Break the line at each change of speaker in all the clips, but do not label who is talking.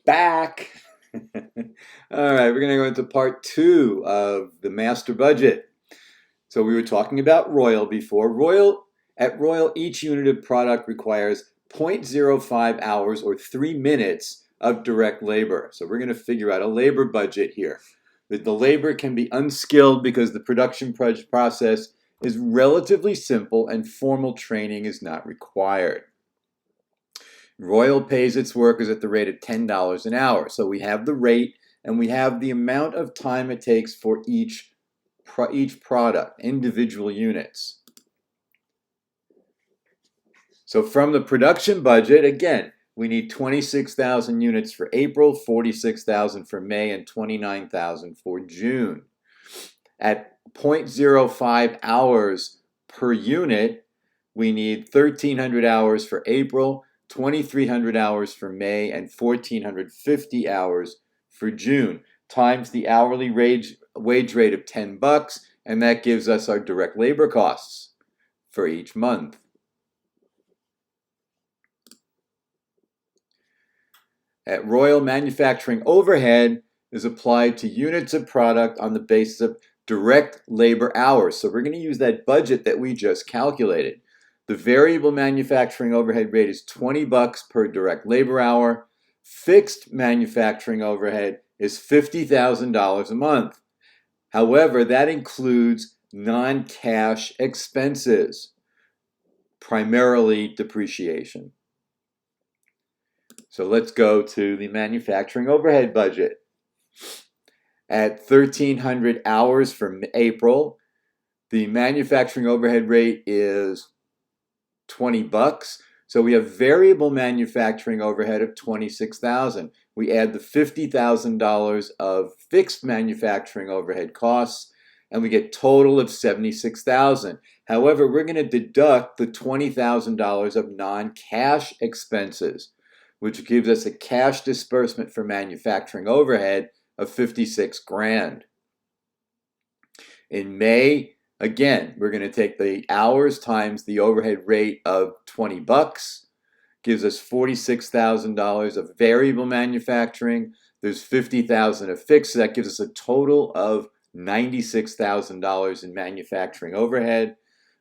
back. All right, we're going to go into part two of the master budget. So we were talking about Royal before. At Royal, each unit of product requires 0.05 hours or 3 minutes of direct labor. So we're going to figure out a labor budget here. The labor can be unskilled because the production process is relatively simple and formal training is not required. Royal pays its workers at the rate of $10 an hour. So we have the rate and we have the amount of time it takes for each product, individual units. So from the production budget, again, we need 26,000 units for April, 46,000 for May, and 29,000 for June. At 0.05 hours per unit, we need 1,300 hours for April, 2,300 hours for May, and 1,450 hours for June, times the hourly wage rate of $10, and that gives us our direct labor costs for each month. At Royal, manufacturing overhead is applied to units of product on the basis of direct labor hours. So we're going to use that budget that we just calculated. The variable manufacturing overhead rate is $20 per direct labor hour. Fixed manufacturing overhead is $50,000 a month. However, that includes non-cash expenses, primarily depreciation. So let's go to the manufacturing overhead budget. At 1,300 hours for April, the manufacturing overhead rate is $20. So we have variable manufacturing overhead of $26,000. We add the $50,000 of fixed manufacturing overhead costs, and we get total of $76,000. However, we're going to deduct the $20,000 of non-cash expenses, which gives us a cash disbursement for manufacturing overhead of $56,000. In May, again, we're going to take the hours times the overhead rate of $20, gives us $46,000 of variable manufacturing. There's $50,000 of fixed, so that gives us a total of $96,000 in manufacturing overhead.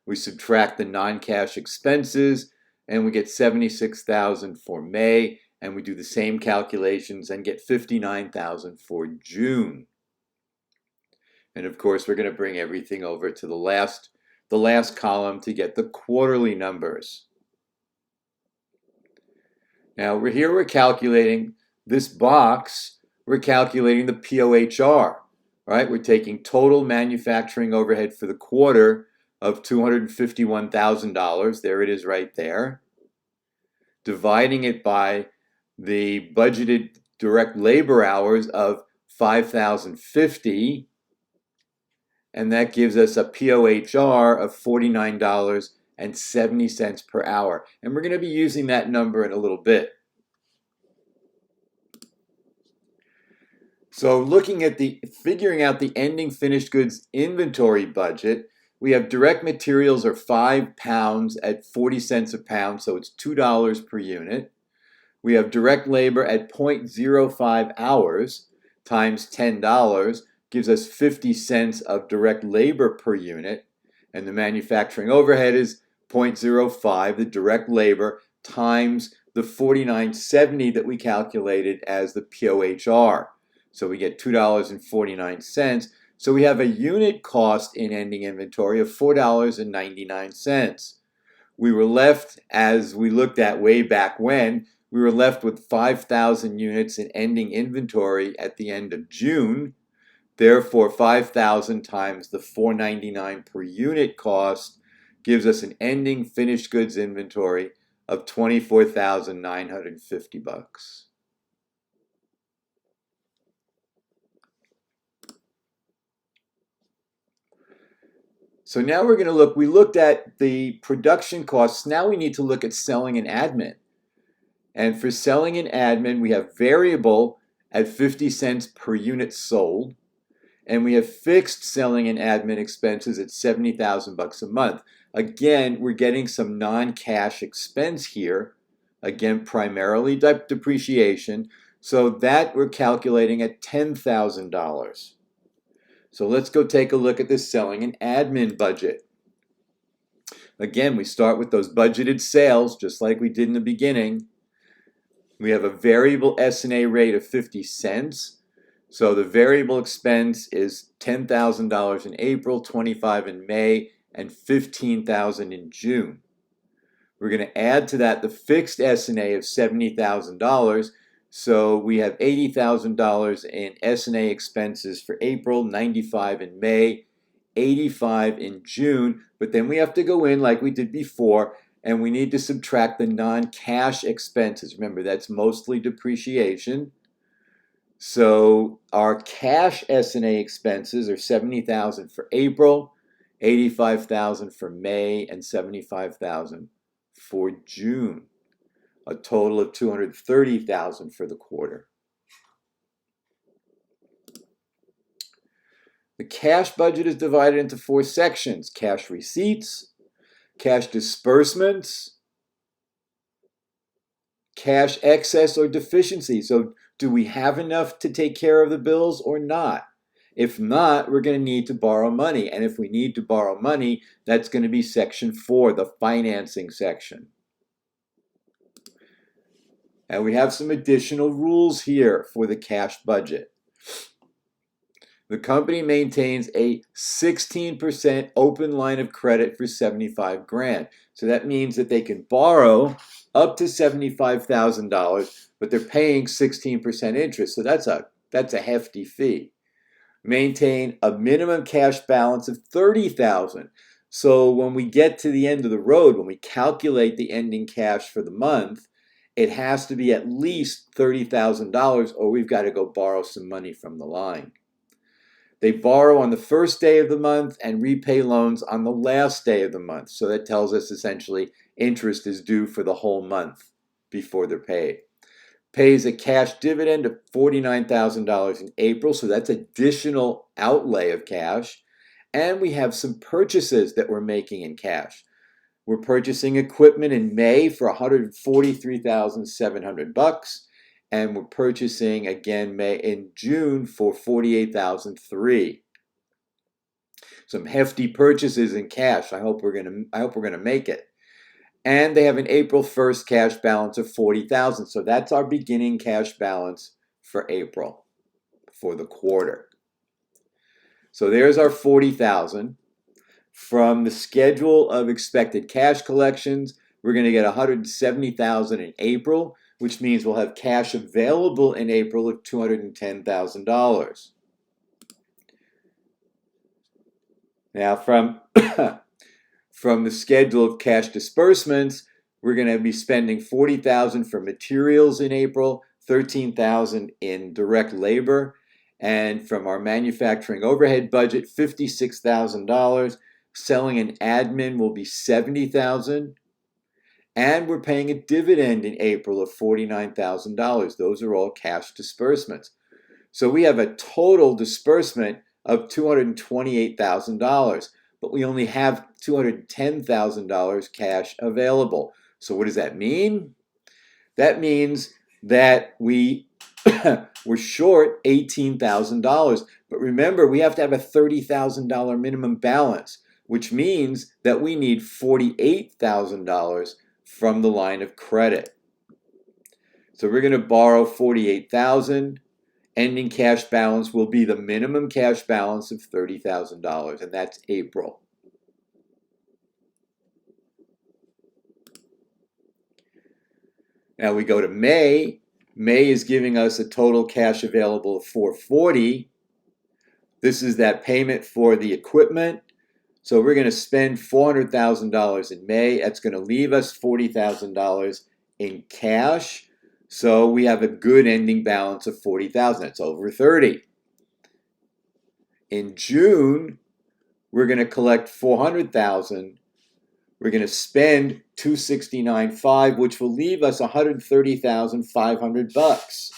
We subtract the non-cash expenses, and we get $76,000 for May, and we do the same calculations and get $59,000 for June. And of course, we're going to bring everything over to the last column to get the quarterly numbers. Now, we're calculating this box, we're calculating the POHR, right? We're taking total manufacturing overhead for the quarter of $251,000, there it is right there, dividing it by the budgeted direct labor hours of 5,050, and that gives us a POHR of $49.70 per hour. And we're going to be using that number in a little bit. So figuring out the ending finished goods inventory budget, we have direct materials are 5 pounds at 40 cents a pound, so it's $2 per unit. We have direct labor at 0.05 hours times $10 gives us 50 cents of direct labor per unit. And the manufacturing overhead is 0.05, the direct labor, times the $49.70 that we calculated as the POHR. So we get $2.49. So we have a unit cost in ending inventory of $4.99. We were left, as we looked at way back when, we were left with 5,000 units in ending inventory at the end of June. Therefore, 5,000 times the $4.99 per unit cost gives us an ending finished goods inventory of $24,950. So now we're going to we looked at the production costs. Now we need to look at selling and admin. And for selling and admin, we have variable at 50 cents per unit sold. And we have fixed selling and admin expenses at $70,000 a month. Again, we're getting some non-cash expense here. Again, primarily depreciation. So that we're calculating at $10,000. So let's go take a look at the selling and admin budget. Again, we start with those budgeted sales, just like we did in the beginning. We have a variable S&A rate of 50 cents. So the variable expense is $10,000 in April, $25,000 in May, and $15,000 in June. We're going to add to that the fixed S&A of $70,000. So we have $80,000 in S&A expenses for April, $95,000 in May, $85,000 in June. But then we have to go in like we did before, and we need to subtract the non-cash expenses. Remember, that's mostly depreciation. So our cash S&A expenses are $70,000 for April, $85,000 for May, and $75,000 for June. A total of $230,000 for the quarter. The cash budget is divided into 4 sections: cash receipts, cash disbursements, cash excess or deficiency. So do we have enough to take care of the bills or not? If not, we're going to need to borrow money. And if we need to borrow money, that's going to be section 4, the financing section. And we have some additional rules here for the cash budget. The company maintains a 16% open line of credit for $75,000. So that means that they can borrow up to $75,000, but they're paying 16% interest. So that's a hefty fee. Maintain a minimum cash balance of $30,000. So when we get to the end of the road, when we calculate the ending cash for the month, it has to be at least $30,000, or we've got to go borrow some money from the line. They borrow on the first day of the month and repay loans on the last day of the month. So that tells us essentially interest is due for the whole month before they're paid. Pays a cash dividend of $49,000 in April, so that's additional outlay of cash. And we have some purchases that we're making in cash. We're purchasing equipment in May for $143,700. And we're purchasing again in June for $48,003. Some hefty purchases in cash. I hope we're gonna make it. And they have an April 1st cash balance of $40,000. So that's our beginning cash balance for April for the quarter. So there's our $40,000. From the schedule of expected cash collections, we're going to get $170,000 in April, which means we'll have cash available in April of $210,000. Now from the schedule of cash disbursements, we're going to be spending $40,000 for materials in April, $13,000 in direct labor, and from our manufacturing overhead budget, $56,000. Selling and admin will be $70,000. And we're paying a dividend in April of $49,000. Those are all cash disbursements. So we have a total disbursement of $228,000, but we only have $210,000 cash available. So what does that mean? That means that we're short $18,000. But remember, we have to have a $30,000 minimum balance, which means that we need $48,000 from the line of credit. So we're going to borrow $48,000. Ending cash balance will be the minimum cash balance of $30,000, and that's April. Now we go to May. May is giving us a total cash available of $440,000. This is that payment for the equipment. So we're going to spend $400,000 in May. That's going to leave us $40,000 in cash. So we have a good ending balance of $40,000. That's over $30,000. In June, we're going to collect $400,000. We're going to spend $269,500, which will leave us $130,500.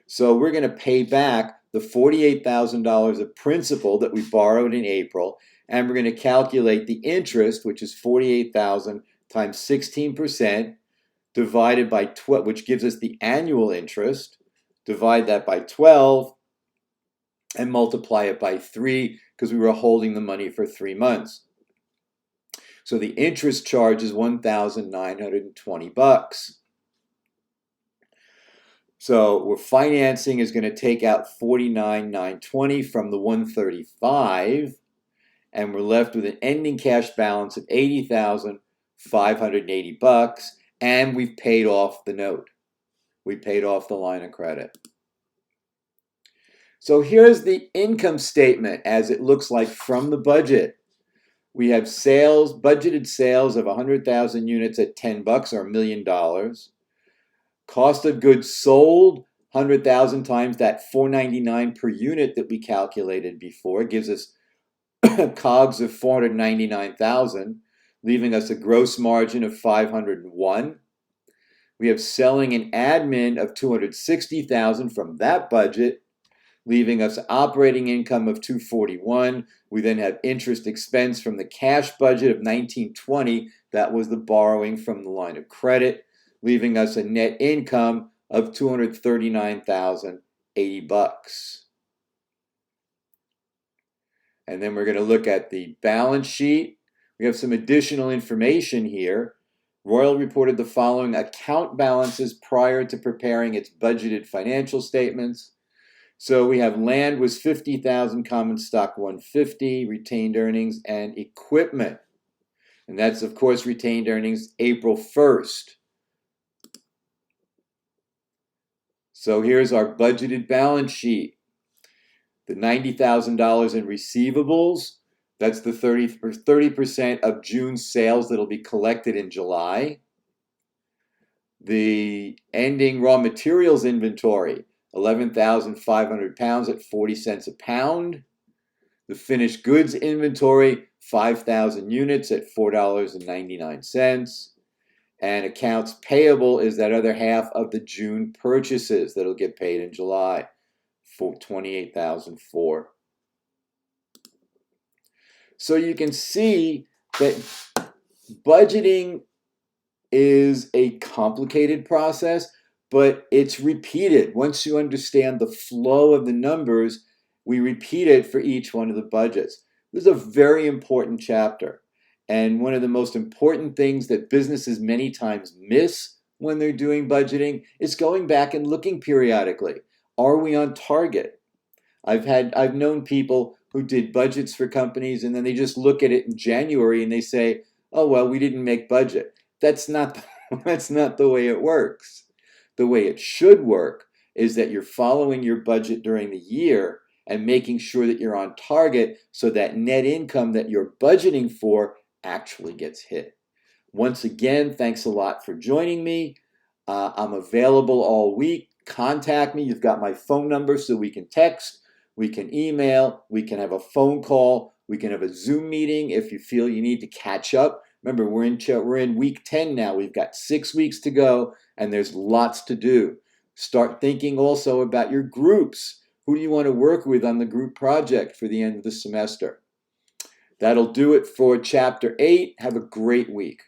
So we're going to pay back the $48,000 of principal that we borrowed in April, and we're going to calculate the interest, which is $48,000 times 16%, divided by 12, which gives us the annual interest. Divide that by 12 and multiply it by 3 because we were holding the money for 3 months. So the interest charge is $1,920. So we're financing is going to take out $49,920 from the $135, and we're left with an ending cash balance of $80,580, and we've paid off the note. We paid off the line of credit. So here's the income statement as it looks like from the budget. We have sales, budgeted sales of 100,000 units at $10 or $1 million. Cost of goods sold, 100,000 times that $499 per unit that we calculated before gives us COGS of 499,000, leaving us a gross margin of 501. We have selling and admin of 260,000 from that budget, leaving us operating income of 241. We then have interest expense from the cash budget of 1920. That was the borrowing from the line of credit, leaving us a net income of $239,080. And then we're going to look at the balance sheet. We have some additional information here. Royal reported the following account balances prior to preparing its budgeted financial statements. So we have land was 50,000, common stock 150, retained earnings and equipment. And that's, of course, retained earnings April 1st. So here's our budgeted balance sheet. The $90,000 in receivables, that's the 30% of June sales that'll be collected in July. The ending raw materials inventory, 11,500 pounds at 40 cents a pound. The finished goods inventory, 5,000 units at $4.99. And accounts payable is that other half of the June purchases that'll get paid in July for $28,004. So you can see that budgeting is a complicated process, but it's repeated. Once you understand the flow of the numbers, we repeat it for each one of the budgets. This is a very important chapter. And one of the most important things that businesses many times miss when they're doing budgeting is going back and looking periodically. Are we on target? I've known people who did budgets for companies and then they just look at it in January and they say, "Oh well, we didn't make budget." That's not the way it works. The way it should work is that you're following your budget during the year and making sure that you're on target so that net income that you're budgeting for actually gets hit. Once again, thanks a lot for joining me. I'm available all week. Contact me. You've got my phone number so we can text, we can email, we can have a phone call, we can have a Zoom meeting if you feel you need to catch up. Remember, we're in week 10 now. We've got 6 weeks to go and there's lots to do. Start thinking also about your groups. Who do you want to work with on the group project for the end of the semester? That'll do it for Chapter 8. Have a great week.